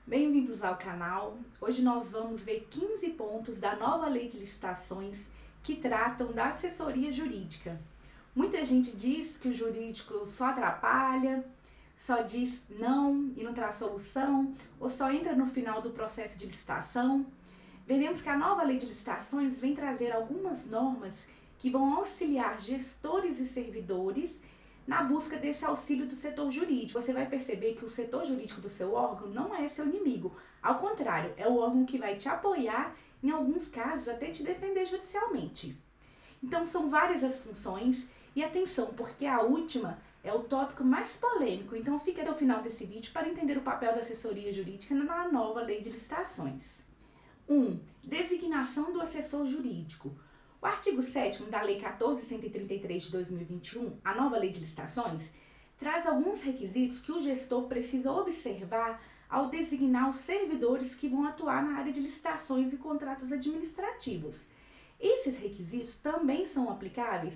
Bem-vindos ao canal. Hoje nós vamos ver 15 pontos da nova lei de licitações que tratam da assessoria jurídica. Muita gente diz que o jurídico só atrapalha, só diz não e não traz solução, ou só entra no final do processo de licitação. Veremos que a nova lei de licitações vem trazer algumas normas que vão auxiliar gestores e servidores na busca desse auxílio do setor jurídico. Você vai perceber que o setor jurídico do seu órgão não é seu inimigo. Ao contrário, é o órgão que vai te apoiar, em alguns casos até te defender judicialmente. Então são várias as funções e atenção, porque a última é o tópico mais polêmico. Então fique até o final desse vídeo para entender o papel da assessoria jurídica na nova lei de licitações. 1. Designação do assessor jurídico. O artigo 7º da Lei 14.133 de 2021, a nova Lei de Licitações, traz alguns requisitos que o gestor precisa observar ao designar os servidores que vão atuar na área de licitações e contratos administrativos. Esses requisitos também são aplicáveis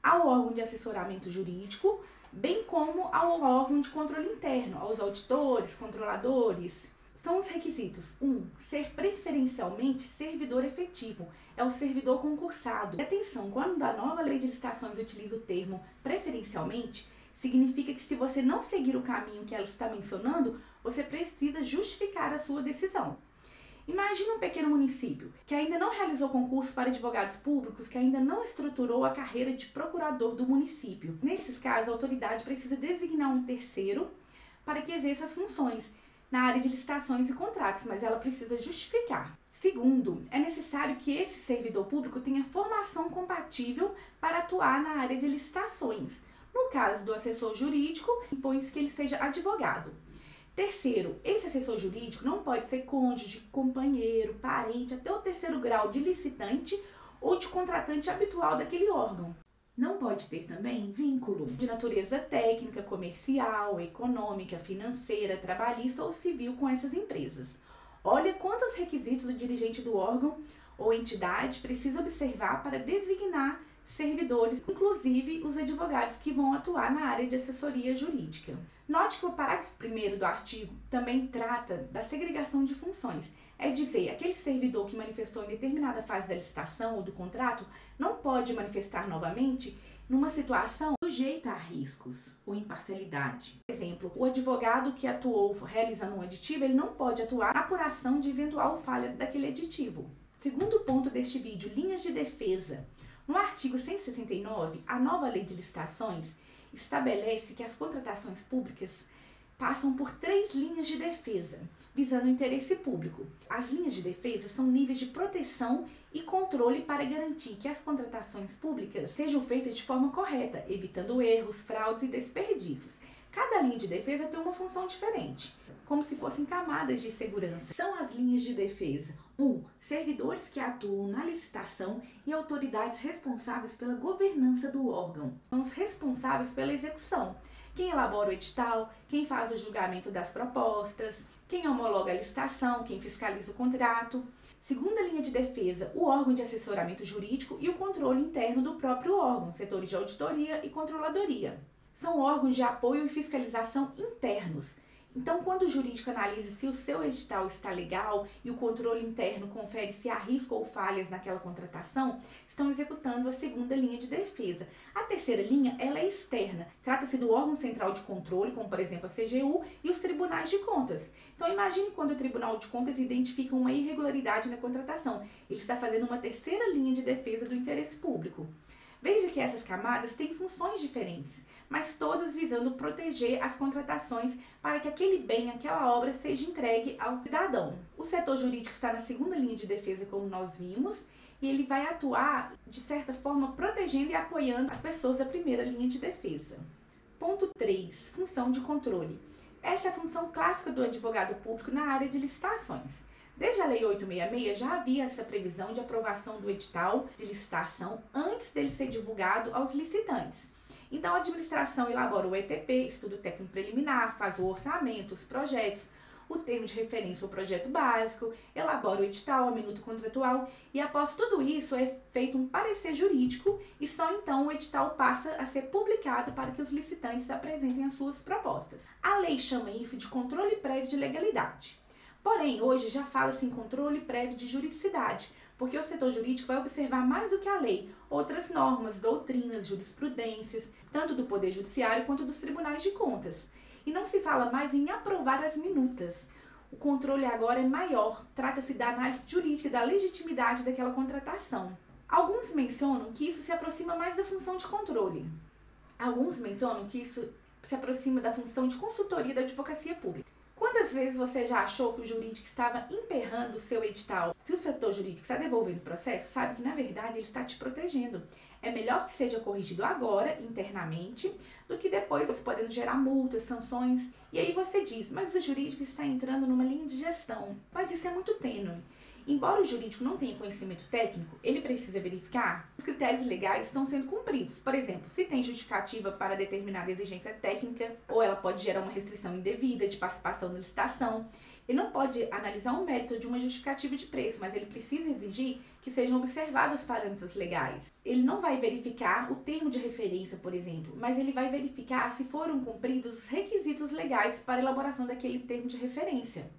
ao órgão de assessoramento jurídico, bem como ao órgão de controle interno, aos auditores, controladores. São os requisitos. 1. Ser preferencialmente servidor efetivo. É o servidor concursado. E atenção, quando a nova lei de licitações utiliza o termo preferencialmente, significa que se você não seguir o caminho que ela está mencionando, você precisa justificar a sua decisão. Imagina um pequeno município que ainda não realizou concurso para advogados públicos, que ainda não estruturou a carreira de procurador do município. Nesses casos, a autoridade precisa designar um terceiro para que exerça as funções na área de licitações e contratos, mas ela precisa justificar. Segundo, é necessário que esse servidor público tenha formação compatível para atuar na área de licitações. No caso do assessor jurídico, impõe-se que ele seja advogado. Terceiro, esse assessor jurídico não pode ser cônjuge, companheiro, parente, até o terceiro grau de licitante ou de contratante habitual daquele órgão. Não pode ter também vínculo de natureza técnica, comercial, econômica, financeira, trabalhista ou civil com essas empresas. Olha quantos requisitos o dirigente do órgão ou entidade precisa observar para designar servidores, inclusive os advogados que vão atuar na área de assessoria jurídica. Note que o parágrafo 1º do artigo também trata da segregação de funções. É dizer, aquele servidor que manifestou em determinada fase da licitação ou do contrato não pode manifestar novamente numa situação sujeita a riscos ou imparcialidade. Por exemplo, o advogado que atuou realizando um aditivo, ele não pode atuar na apuração de eventual falha daquele aditivo. Segundo ponto deste vídeo, linhas de defesa. No artigo 169, a nova lei de licitações estabelece que as contratações públicas passam por 3 linhas de defesa, visando o interesse público. As linhas de defesa são níveis de proteção e controle para garantir que as contratações públicas sejam feitas de forma correta, evitando erros, fraudes e desperdícios. Cada linha de defesa tem uma função diferente, como se fossem camadas de segurança. São as linhas de defesa. 1. Servidores que atuam na licitação e autoridades responsáveis pela governança do órgão. São os responsáveis pela execução. Quem elabora o edital, quem faz o julgamento das propostas, quem homologa a licitação, quem fiscaliza o contrato. Segunda linha de defesa, o órgão de assessoramento jurídico e o controle interno do próprio órgão, setores de auditoria e controladoria. São órgãos de apoio e fiscalização internos. Então, quando o jurídico analisa se o seu edital está legal e o controle interno confere se há risco ou falhas naquela contratação, estão executando a segunda linha de defesa. A terceira linha, ela é externa. Trata-se do órgão central de controle, como por exemplo a CGU, e os tribunais de contas. Então, imagine quando o Tribunal de Contas identifica uma irregularidade na contratação. Ele está fazendo uma terceira linha de defesa do interesse público. Veja que essas camadas têm funções diferentes, mas todas visando proteger as contratações para que aquele bem, aquela obra seja entregue ao cidadão. O setor jurídico está na segunda linha de defesa, como nós vimos, e ele vai atuar, de certa forma, protegendo e apoiando as pessoas da primeira linha de defesa. Ponto 3. Função de controle. Essa é a função clássica do advogado público na área de licitações. Desde a Lei 866 já havia essa previsão de aprovação do edital de licitação antes dele ser divulgado aos licitantes. Então, a administração elabora o ETP, estudo técnico preliminar, faz o orçamento, os projetos, o termo de referência, o projeto básico, elabora o edital, a minuta contratual e após tudo isso é feito um parecer jurídico e só então o edital passa a ser publicado para que os licitantes apresentem as suas propostas. A lei chama isso de controle prévio de legalidade. Porém, hoje já fala-se em controle prévio de juridicidade, porque o setor jurídico vai observar mais do que a lei, outras normas, doutrinas, jurisprudências, tanto do Poder Judiciário quanto dos tribunais de contas. E não se fala mais em aprovar as minutas. O controle agora é maior, trata-se da análise jurídica da legitimidade daquela contratação. Alguns mencionam que isso se aproxima mais da função de controle. Alguns mencionam que isso se aproxima da função de consultoria da advocacia pública. Quantas vezes você já achou que o jurídico estava emperrando o seu edital? Se o setor jurídico está devolvendo o processo, sabe que na verdade ele está te protegendo. É melhor que seja corrigido agora, internamente, do que depois, podendo gerar multas, sanções. E aí você diz, mas o jurídico está entrando numa linha de gestão. Mas isso é muito tênue. Embora o jurídico não tenha conhecimento técnico, ele precisa verificar se os critérios legais estão sendo cumpridos. Por exemplo, se tem justificativa para determinada exigência técnica, ou ela pode gerar uma restrição indevida de participação na licitação. Ele não pode analisar o mérito de uma justificativa de preço, mas ele precisa exigir que sejam observados os parâmetros legais. Ele não vai verificar o termo de referência, por exemplo, mas ele vai verificar se foram cumpridos os requisitos legais para a elaboração daquele termo de referência.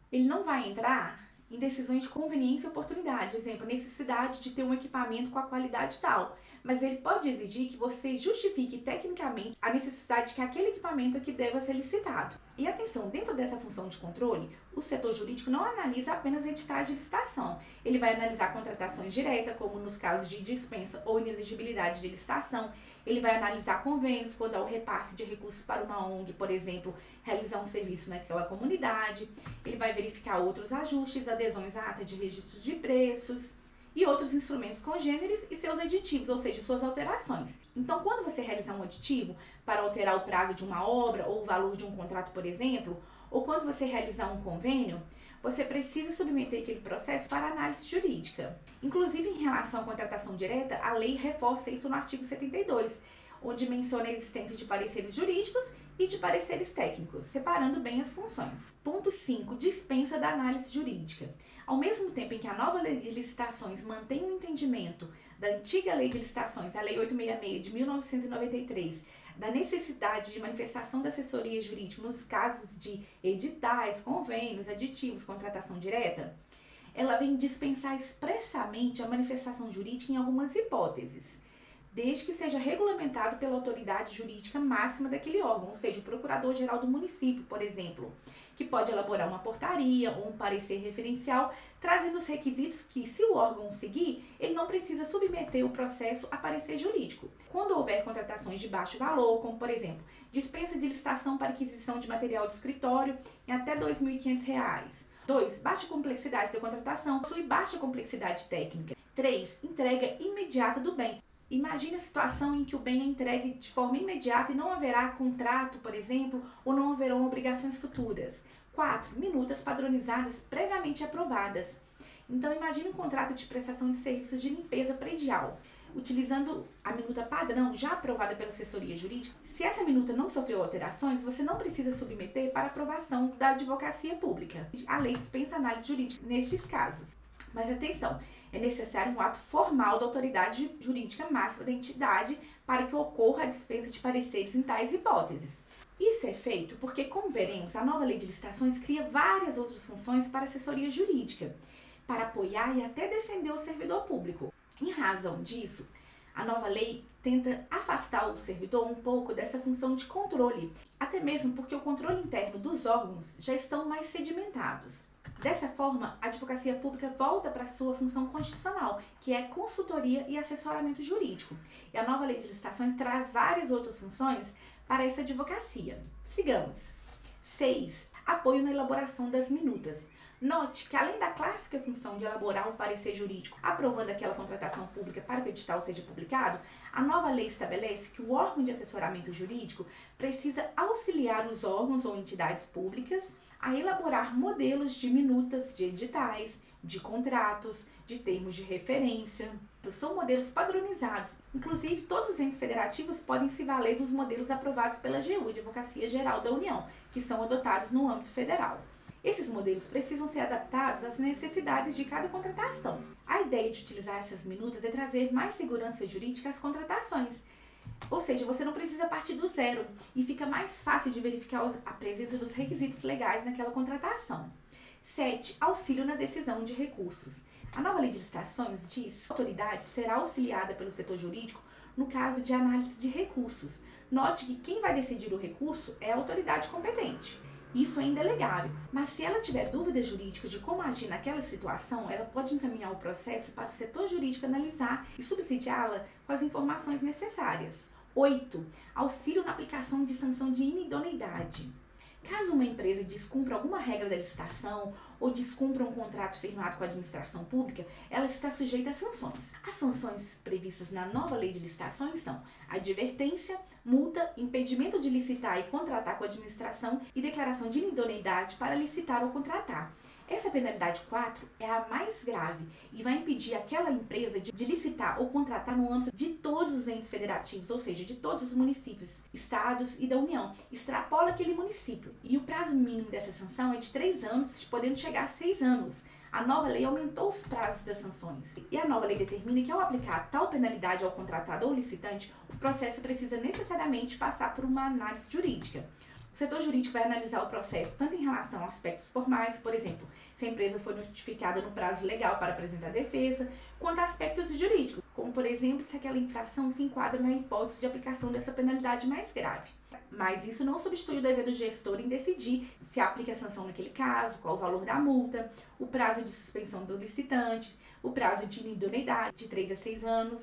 Ele não vai entrar em decisões de conveniência e oportunidade, exemplo, necessidade de ter um equipamento com a qualidade tal, mas ele pode exigir que você justifique tecnicamente a necessidade de que aquele equipamento aqui deva ser licitado. E atenção, dentro dessa função de controle, o setor jurídico não analisa apenas editais de licitação, ele vai analisar contratações diretas, como nos casos de dispensa ou inexigibilidade de licitação. Ele vai analisar convênios, quando há o repasse de recursos para uma ONG, por exemplo, realizar um serviço naquela comunidade. Ele vai verificar outros ajustes, adesões à ata de registro de preços e outros instrumentos congêneres e seus aditivos, ou seja, suas alterações. Então, quando você realizar um aditivo para alterar o prazo de uma obra ou o valor de um contrato, por exemplo, ou quando você realizar um convênio, você precisa submeter aquele processo para análise jurídica. Inclusive, em relação à contratação direta, a lei reforça isso no artigo 72, onde menciona a existência de pareceres jurídicos e de pareceres técnicos, separando bem as funções. Ponto 5. Dispensa da análise jurídica. Ao mesmo tempo em que a nova lei de licitações mantém o entendimento da antiga lei de licitações, a Lei 866 de 1993, da necessidade de manifestação da assessoria jurídica nos casos de editais, convênios, aditivos, contratação direta, ela vem dispensar expressamente a manifestação jurídica em algumas hipóteses, desde que seja regulamentado pela autoridade jurídica máxima daquele órgão, ou seja, o procurador-geral do município, por exemplo, que pode elaborar uma portaria ou um parecer referencial, trazendo os requisitos que, se o órgão seguir, ele não precisa submeter o processo a parecer jurídico. Quando houver contratações de baixo valor, como por exemplo, dispensa de licitação para aquisição de material de escritório em até R$ 2.500. 2. Baixa complexidade da contratação, possui baixa complexidade técnica. 3. Entrega imediata do bem. Imagine a situação em que o bem é entregue de forma imediata e não haverá contrato, por exemplo, ou não haverão obrigações futuras. 4. Minutas padronizadas previamente aprovadas. Então, imagine um contrato de prestação de serviços de limpeza predial, utilizando a minuta padrão já aprovada pela assessoria jurídica. Se essa minuta não sofreu alterações, você não precisa submeter para aprovação da advocacia pública. A lei dispensa análise jurídica nestes casos. Mas atenção, é necessário um ato formal da autoridade jurídica máxima da entidade para que ocorra a dispensa de pareceres em tais hipóteses. Isso é feito porque, como veremos, a nova lei de licitações cria várias outras funções para a assessoria jurídica, para apoiar e até defender o servidor público. Em razão disso, a nova lei tenta afastar o servidor um pouco dessa função de controle, até mesmo porque o controle interno dos órgãos já estão mais sedimentados. Dessa forma, a advocacia pública volta para a sua função constitucional, que é consultoria e assessoramento jurídico. E a nova lei de licitações traz várias outras funções para essa advocacia. Sigamos. 6. Apoio na elaboração das minutas. Note que, além da clássica função de elaborar um parecer jurídico aprovando aquela contratação pública para que o edital seja publicado, a nova lei estabelece que o órgão de assessoramento jurídico precisa auxiliar os órgãos ou entidades públicas a elaborar modelos de minutas de editais, de contratos, de termos de referência. São modelos padronizados. Inclusive, todos os entes federativos podem se valer dos modelos aprovados pela AGU, Advocacia Geral da União, que são adotados no âmbito federal. Esses modelos precisam ser adaptados às necessidades de cada contratação. A ideia de utilizar essas minutas é trazer mais segurança jurídica às contratações. Ou seja, você não precisa partir do zero e fica mais fácil de verificar a presença dos requisitos legais naquela contratação. 7. Auxílio na decisão de recursos. A nova lei de licitações diz que a autoridade será auxiliada pelo setor jurídico no caso de análise de recursos. Note que quem vai decidir o recurso é a autoridade competente. Isso ainda é legável, mas se ela tiver dúvidas jurídicas de como agir naquela situação, ela pode encaminhar o processo para o setor jurídico analisar e subsidiá-la com as informações necessárias. 8. Auxílio na aplicação de sanção de inidoneidade. Caso uma empresa descumpra alguma regra da licitação ou descumpra um contrato firmado com a administração pública, ela está sujeita a sanções. As sanções previstas na nova lei de licitações são advertência, multa, impedimento de licitar e contratar com a administração e declaração de inidoneidade para licitar ou contratar. Essa penalidade 4 é a mais grave e vai impedir aquela empresa de licitar ou contratar no âmbito de todos os entes federativos, ou seja, de todos os municípios, estados e da União. Extrapola aquele município. E o prazo mínimo dessa sanção é de 3 anos, podendo chegar a 6 anos. A nova lei aumentou os prazos das sanções. E a nova lei determina que ao aplicar tal penalidade ao contratado ou licitante, o processo precisa necessariamente passar por uma análise jurídica. O setor jurídico vai analisar o processo tanto em relação a aspectos formais, por exemplo, se a empresa foi notificada no prazo legal para apresentar defesa, quanto a aspectos jurídicos, como por exemplo, se aquela infração se enquadra na hipótese de aplicação dessa penalidade mais grave. Mas isso não substitui o dever do gestor em decidir se aplica a sanção naquele caso, qual o valor da multa, o prazo de suspensão do licitante, o prazo de inidoneidade de 3 a 6 anos.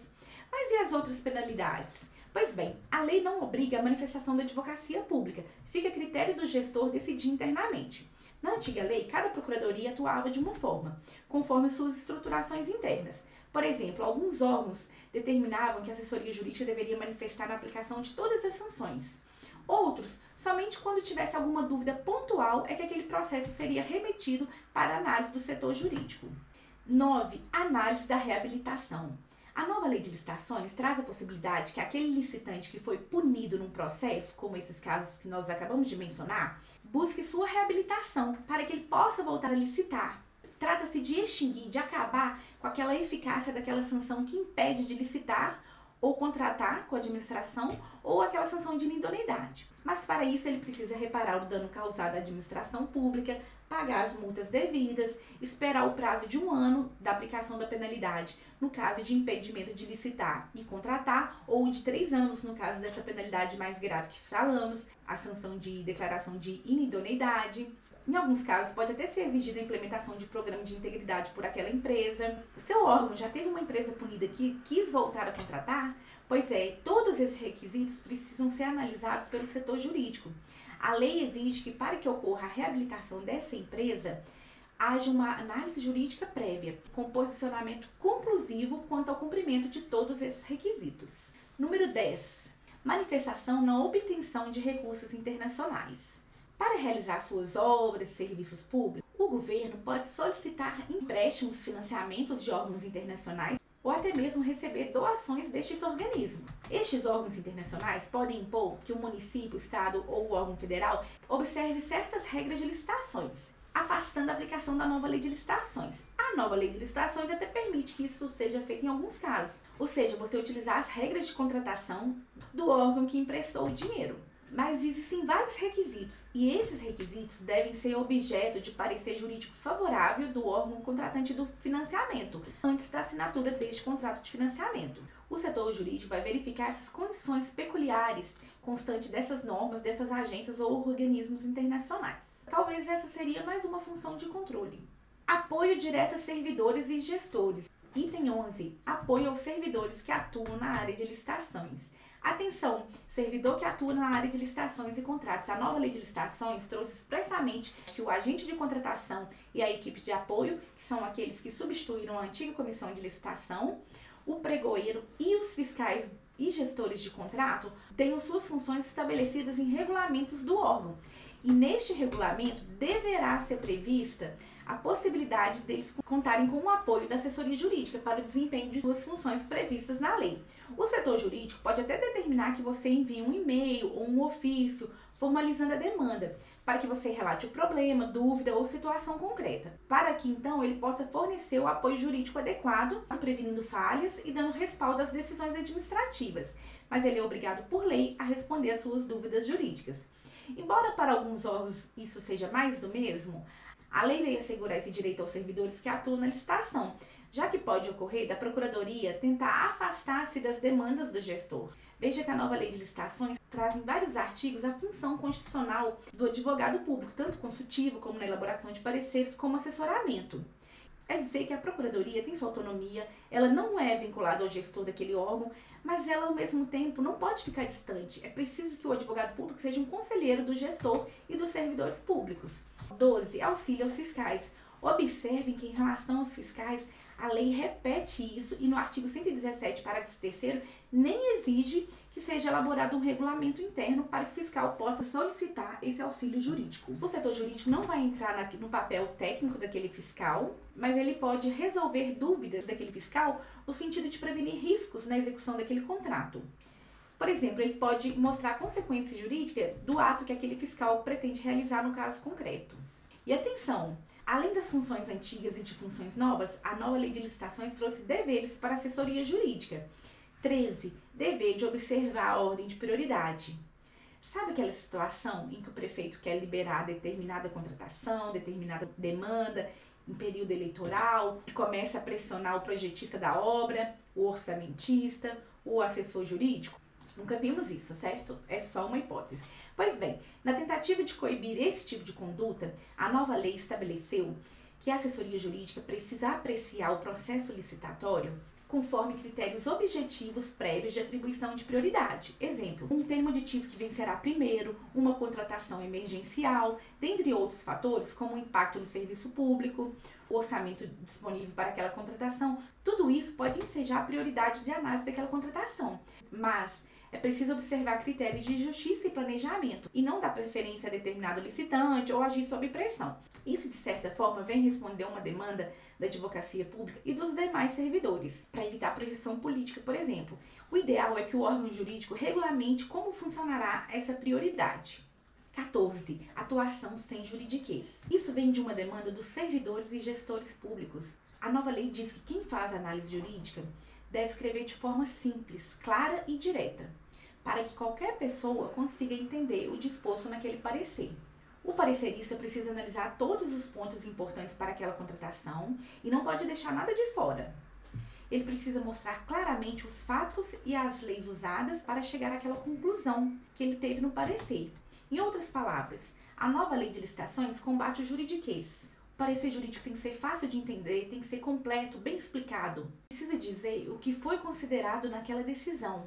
Mas e as outras penalidades? Pois bem, a lei não obriga a manifestação da advocacia pública, fica a critério do gestor decidir internamente. Na antiga lei, cada procuradoria atuava de uma forma, conforme suas estruturações internas. Por exemplo, alguns órgãos determinavam que a assessoria jurídica deveria manifestar na aplicação de todas as sanções. Outros, somente quando tivesse alguma dúvida pontual é que aquele processo seria remetido para a análise do setor jurídico. 9. Análise da reabilitação. A nova lei de licitações traz a possibilidade que aquele licitante que foi punido num processo, como esses casos que nós acabamos de mencionar, busque sua reabilitação para que ele possa voltar a licitar. Trata-se de extinguir, de acabar com aquela eficácia daquela sanção que impede de licitar ou contratar com a administração ou aquela sanção de inidoneidade. Mas para isso ele precisa reparar o dano causado à administração pública, pagar as multas devidas, esperar o prazo de 1 ano da aplicação da penalidade, no caso de impedimento de licitar e contratar, ou de 3 anos, no caso dessa penalidade mais grave que falamos, a sanção de declaração de inidoneidade. Em alguns casos, pode até ser exigida a implementação de programa de integridade por aquela empresa. O seu órgão já teve uma empresa punida que quis voltar a contratar? Pois é, todos esses requisitos precisam ser analisados pelo setor jurídico. A lei exige que, para que ocorra a reabilitação dessa empresa, haja uma análise jurídica prévia, com posicionamento conclusivo quanto ao cumprimento de todos esses requisitos. Número 10. Manifestação na obtenção de recursos internacionais. Para realizar suas obras e serviços públicos, o governo pode solicitar empréstimos, financiamentos de órgãos internacionais ou até mesmo receber doações destes organismos. Estes órgãos internacionais podem impor que o município, o estado ou o órgão federal observe certas regras de licitações, afastando a aplicação da nova lei de licitações. A nova lei de licitações até permite que isso seja feito em alguns casos, ou seja, você utilizar as regras de contratação do órgão que emprestou o dinheiro. Mas existem vários requisitos e esses requisitos devem ser objeto de parecer jurídico favorável do órgão contratante do financiamento, antes da assinatura deste contrato de financiamento. O setor jurídico vai verificar essas condições peculiares constantes dessas normas, dessas agências ou organismos internacionais. Talvez essa seria mais uma função de controle. Apoio direto a servidores e gestores. Item 11. Apoio aos servidores que atuam na área de licitações. Atenção, servidor que atua na área de licitações e contratos. A nova lei de licitações trouxe expressamente que o agente de contratação e a equipe de apoio, que são aqueles que substituíram a antiga comissão de licitação, o pregoeiro e os fiscais e gestores de contrato, tenham suas funções estabelecidas em regulamentos do órgão. E neste regulamento deverá ser prevista a possibilidade deles contarem com o apoio da assessoria jurídica para o desempenho de suas funções previstas na lei. O setor jurídico pode até determinar que você envie um e-mail ou um ofício formalizando a demanda, para que você relate o problema, dúvida ou situação concreta, para que então ele possa fornecer o apoio jurídico adequado, prevenindo falhas e dando respaldo às decisões administrativas, mas ele é obrigado por lei a responder às suas dúvidas jurídicas. Embora para alguns órgãos isso seja mais do mesmo, A lei veio assegurar esse direito aos servidores que atuam na licitação, já que pode ocorrer da Procuradoria tentar afastar-se das demandas do gestor. Veja que a nova lei de licitações traz em vários artigos a função constitucional do advogado público, tanto consultivo como na elaboração de pareceres, como assessoramento. É dizer que a Procuradoria tem sua autonomia, ela não é vinculada ao gestor daquele órgão, mas ela, ao mesmo tempo, não pode ficar distante. É preciso que o advogado público seja um conselheiro do gestor e dos servidores públicos. 12. Auxílio aos fiscais. Observem que, em relação aos fiscais, a lei repete isso e no artigo 117, parágrafo 3º, nem exige que seja elaborado um regulamento interno para que o fiscal possa solicitar esse auxílio jurídico. O setor jurídico não vai entrar no papel técnico daquele fiscal, mas ele pode resolver dúvidas daquele fiscal no sentido de prevenir riscos na execução daquele contrato. Por exemplo, ele pode mostrar a consequência jurídica do ato que aquele fiscal pretende realizar no caso concreto. E atenção! Além das funções antigas e de funções novas, a nova lei de licitações trouxe deveres para a assessoria jurídica. 13. Dever de observar a ordem de prioridade. Sabe aquela situação em que o prefeito quer liberar determinada contratação, determinada demanda em período eleitoral e começa a pressionar o projetista da obra, o orçamentista, o assessor jurídico? Nunca vimos isso, certo? É só uma hipótese. Pois bem, na tentativa de coibir esse tipo de conduta, a nova lei estabeleceu que a assessoria jurídica precisa apreciar o processo licitatório conforme critérios objetivos prévios de atribuição de prioridade. Exemplo, um termo aditivo que vencerá primeiro, uma contratação emergencial, dentre outros fatores, como o impacto no serviço público, o orçamento disponível para aquela contratação. Tudo isso pode ensejar a prioridade de análise daquela contratação, mas é preciso observar critérios de justiça e planejamento e não dar preferência a determinado licitante ou agir sob pressão. Isso, de certa forma, vem responder uma demanda da advocacia pública e dos demais servidores, para evitar projeção política, por exemplo. O ideal é que o órgão jurídico regulamente como funcionará essa prioridade. 14. Atuação sem juridiquês. Isso vem de uma demanda dos servidores e gestores públicos. A nova lei diz que quem faz análise jurídica deve escrever de forma simples, clara e direta, para que qualquer pessoa consiga entender o disposto naquele parecer. O parecerista precisa analisar todos os pontos importantes para aquela contratação e não pode deixar nada de fora. Ele precisa mostrar claramente os fatos e as leis usadas para chegar àquela conclusão que ele teve no parecer. Em outras palavras, a nova lei de licitações combate o juridiquês. O parecer jurídico tem que ser fácil de entender, tem que ser completo, bem explicado. Precisa dizer o que foi considerado naquela decisão.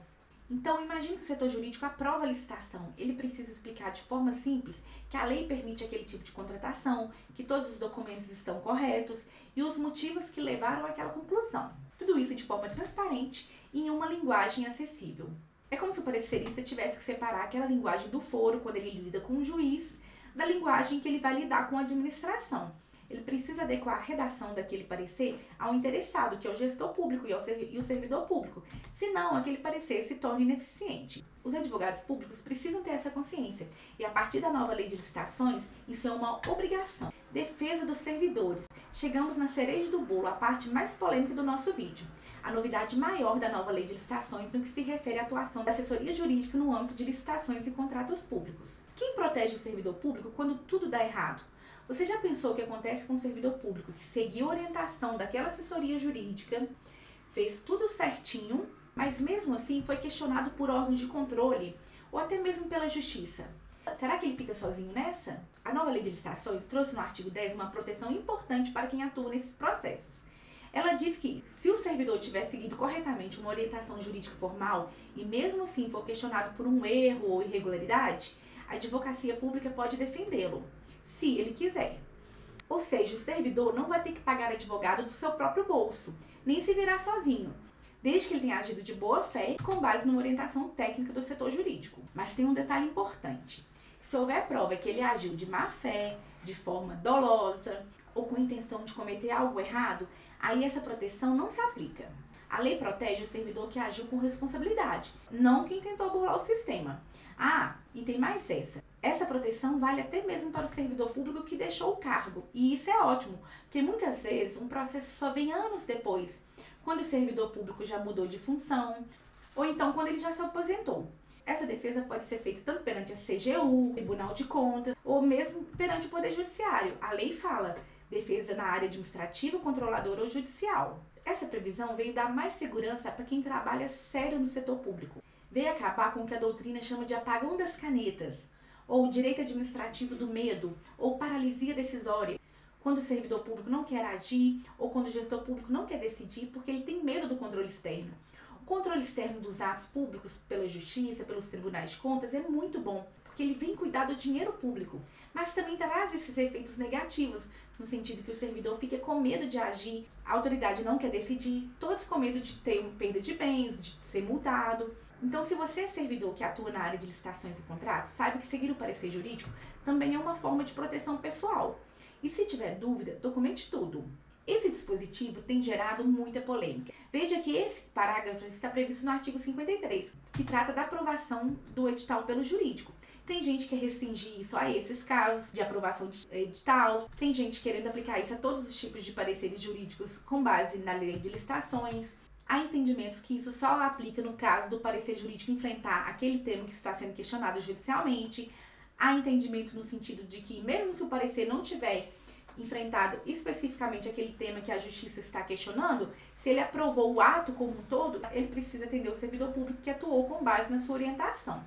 Então, imagine que o setor jurídico aprova a licitação. Ele precisa explicar de forma simples que a lei permite aquele tipo de contratação, que todos os documentos estão corretos e os motivos que levaram àquela conclusão. Tudo isso de forma transparente e em uma linguagem acessível. É como se o parecerista tivesse que separar aquela linguagem do foro, quando ele lida com o juiz, da linguagem que ele vai lidar com a administração. Ele precisa adequar a redação daquele parecer ao interessado, que é o gestor público e o servidor público. Senão, aquele parecer se torna ineficiente. Os advogados públicos precisam ter essa consciência. E a partir da nova lei de licitações, isso é uma obrigação. Defesa dos servidores. Chegamos na cereja do bolo, a parte mais polêmica do nosso vídeo. A novidade maior da nova lei de licitações no que se refere à atuação da assessoria jurídica no âmbito de licitações e contratos públicos. Quem protege o servidor público quando tudo dá errado? Você já pensou o que acontece com um servidor público que seguiu a orientação daquela assessoria jurídica, fez tudo certinho, mas mesmo assim foi questionado por órgãos de controle ou até mesmo pela justiça? Será que ele fica sozinho nessa? A nova lei de licitações trouxe no artigo 10 uma proteção importante para quem atua nesses processos. Ela diz que, se o servidor tiver seguido corretamente uma orientação jurídica formal e mesmo assim for questionado por um erro ou irregularidade, a advocacia pública pode defendê-lo, se ele quiser. Ou seja, o servidor não vai ter que pagar advogado do seu próprio bolso, nem se virar sozinho, desde que ele tenha agido de boa fé com base numa orientação técnica do setor jurídico. Mas tem um detalhe importante. Se houver prova que ele agiu de má fé, de forma dolosa ou com intenção de cometer algo errado, aí essa proteção não se aplica. A lei protege o servidor que agiu com responsabilidade, não quem tentou burlar o sistema. Ah, e tem mais essa. Essa proteção vale até mesmo para o servidor público que deixou o cargo. E isso é ótimo, porque muitas vezes um processo só vem anos depois, quando o servidor público já mudou de função, ou então quando ele já se aposentou. Essa defesa pode ser feita tanto perante a CGU, Tribunal de Contas, ou mesmo perante o Poder Judiciário. A lei fala defesa na área administrativa, controladora ou judicial. Essa previsão veio dar mais segurança para quem trabalha sério no setor público. Veio acabar com o que a doutrina chama de apagão das canetas, ou direito administrativo do medo, ou paralisia decisória, quando o servidor público não quer agir, ou quando o gestor público não quer decidir porque ele tem medo do controle externo. O controle externo dos atos públicos pela justiça, pelos tribunais de contas, é muito bom, porque ele vem cuidar do dinheiro público, mas também traz esses efeitos negativos, no sentido que o servidor fica com medo de agir, a autoridade não quer decidir, todos com medo de ter uma perda de bens, de ser multado. Então, se você é servidor que atua na área de licitações e contratos, saiba que seguir o parecer jurídico também é uma forma de proteção pessoal. E se tiver dúvida, documente tudo. Esse dispositivo tem gerado muita polêmica. Veja que esse parágrafo está previsto no artigo 53, que trata da aprovação do edital pelo jurídico. Tem gente que quer restringir isso a esses casos de aprovação de edital, tem gente querendo aplicar isso a todos os tipos de pareceres jurídicos com base na lei de licitações. Há entendimentos que isso só aplica no caso do parecer jurídico enfrentar aquele tema que está sendo questionado judicialmente. Há entendimento no sentido de que, mesmo se o parecer não tiver enfrentado especificamente aquele tema que a justiça está questionando, se ele aprovou o ato como um todo, ele precisa atender o servidor público que atuou com base na sua orientação.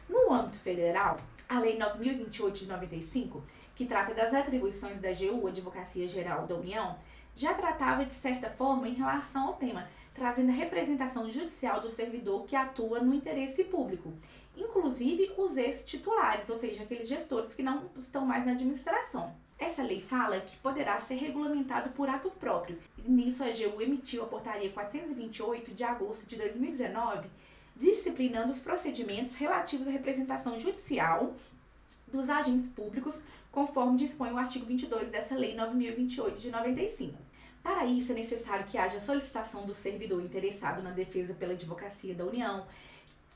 No âmbito federal, a Lei 9.028 de 95, que trata das atribuições da AGU, Advocacia Geral da União, já tratava de certa forma em relação ao tema, trazendo a representação judicial do servidor que atua no interesse público, inclusive os ex-titulares, ou seja, aqueles gestores que não estão mais na administração. Essa lei fala que poderá ser regulamentado por ato próprio. Nisso, a AGU emitiu a Portaria 428 de agosto de 2019, disciplinando os procedimentos relativos à representação judicial dos agentes públicos, conforme dispõe o artigo 22 dessa Lei 9.028 de 95. Para isso, é necessário que haja solicitação do servidor interessado na defesa pela Advocacia da União,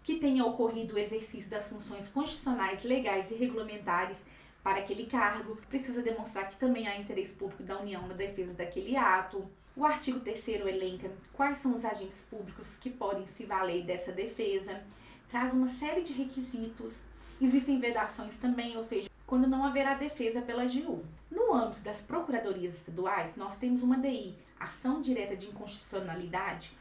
que tenha ocorrido o exercício das funções constitucionais, legais e regulamentares para aquele cargo, precisa demonstrar que também há interesse público da União na defesa daquele ato. O artigo 3º elenca quais são os agentes públicos que podem se valer dessa defesa, traz uma série de requisitos, existem vedações também, ou seja, quando não haverá defesa pela AGU. No âmbito das procuradorias estaduais, nós temos uma DI, Ação Direta de Inconstitucionalidade,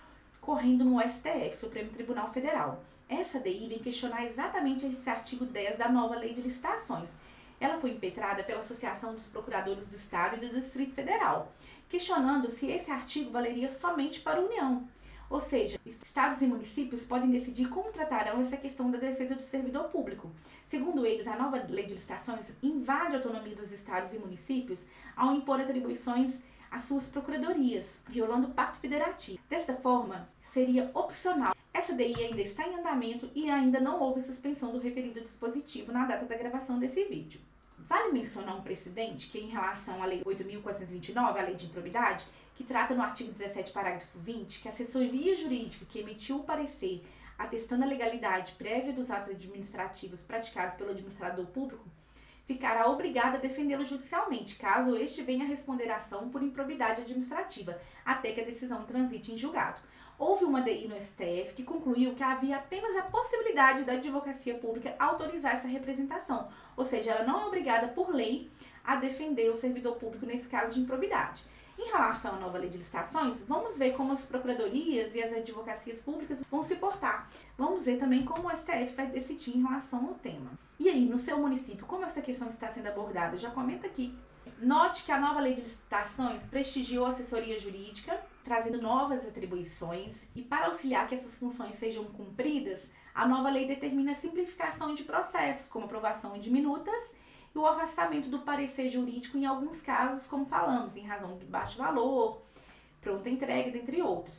correndo no STF, Supremo Tribunal Federal. Essa DI vem questionar exatamente esse artigo 10 da nova Lei de Licitações. Ela foi impetrada pela Associação dos Procuradores do Estado e do Distrito Federal, questionando se esse artigo valeria somente para a União. Ou seja, estados e municípios podem decidir como tratarão essa questão da defesa do servidor público. Segundo eles, a nova Lei de Licitações invade a autonomia dos estados e municípios ao impor atribuições às suas procuradorias, violando o Pacto Federativo. Desta forma, seria opcional. Essa DI ainda está em andamento e ainda não houve suspensão do referido dispositivo na data da gravação desse vídeo. Vale mencionar um precedente que, em relação à Lei 8.429, a Lei de Improbidade, que trata no artigo 17, parágrafo 20, que a assessoria jurídica que emitiu o parecer atestando a legalidade prévia dos atos administrativos praticados pelo administrador público, ficará obrigada a defendê-lo judicialmente, caso este venha a responder à ação por improbidade administrativa, até que a decisão transite em julgado. Houve uma DI no STF que concluiu que havia apenas a possibilidade da advocacia pública autorizar essa representação, ou seja, ela não é obrigada por lei a defender o servidor público nesse caso de improbidade. Em relação à nova Lei de Licitações, vamos ver como as procuradorias e as advocacias públicas vão se portar. Vamos ver também como o STF vai decidir em relação ao tema. E aí, no seu município, como essa questão está sendo abordada? Já comenta aqui. Note que a nova Lei de Licitações prestigiou a assessoria jurídica, trazendo novas atribuições, e para auxiliar que essas funções sejam cumpridas, a nova lei determina a simplificação de processos, como aprovação de minutas e o afastamento do parecer jurídico em alguns casos, como falamos, em razão de baixo valor, pronta entrega, dentre outros.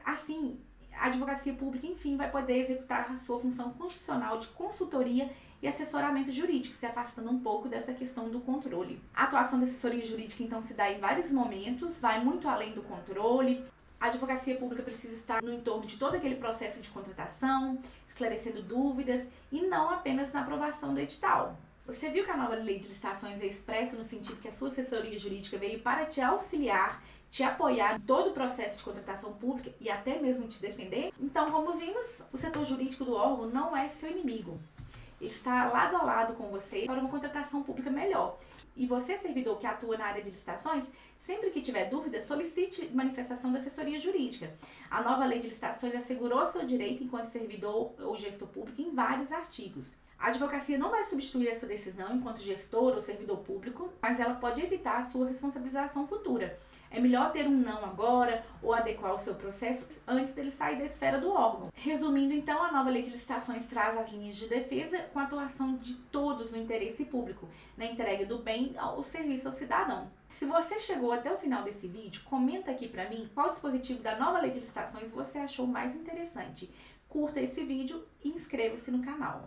Assim, a advocacia pública, enfim, vai poder executar a sua função constitucional de consultoria e assessoramento jurídico, se afastando um pouco dessa questão do controle. A atuação da assessoria jurídica, então, se dá em vários momentos, vai muito além do controle. A advocacia pública precisa estar no entorno de todo aquele processo de contratação, esclarecendo dúvidas e não apenas na aprovação do edital. Você viu que a nova lei de licitações é expressa no sentido que a sua assessoria jurídica veio para te auxiliar, te apoiar em todo o processo de contratação pública e até mesmo te defender? Então, como vimos, o setor jurídico do órgão não é seu inimigo. Ele está lado a lado com você para uma contratação pública melhor. E você, servidor que atua na área de licitações, sempre que tiver dúvida, solicite manifestação da assessoria jurídica. A nova lei de licitações assegurou seu direito enquanto servidor ou gestor público em vários artigos. A advocacia não vai substituir a sua decisão enquanto gestor ou servidor público, mas ela pode evitar a sua responsabilização futura. É melhor ter um não agora ou adequar o seu processo antes dele sair da esfera do órgão. Resumindo, então, a nova lei de licitações traz as linhas de defesa com a atuação de todos no interesse público, na entrega do bem ao serviço ao cidadão. Se você chegou até o final desse vídeo, comenta aqui pra mim qual dispositivo da nova lei de licitações você achou mais interessante. Curta esse vídeo e inscreva-se no canal.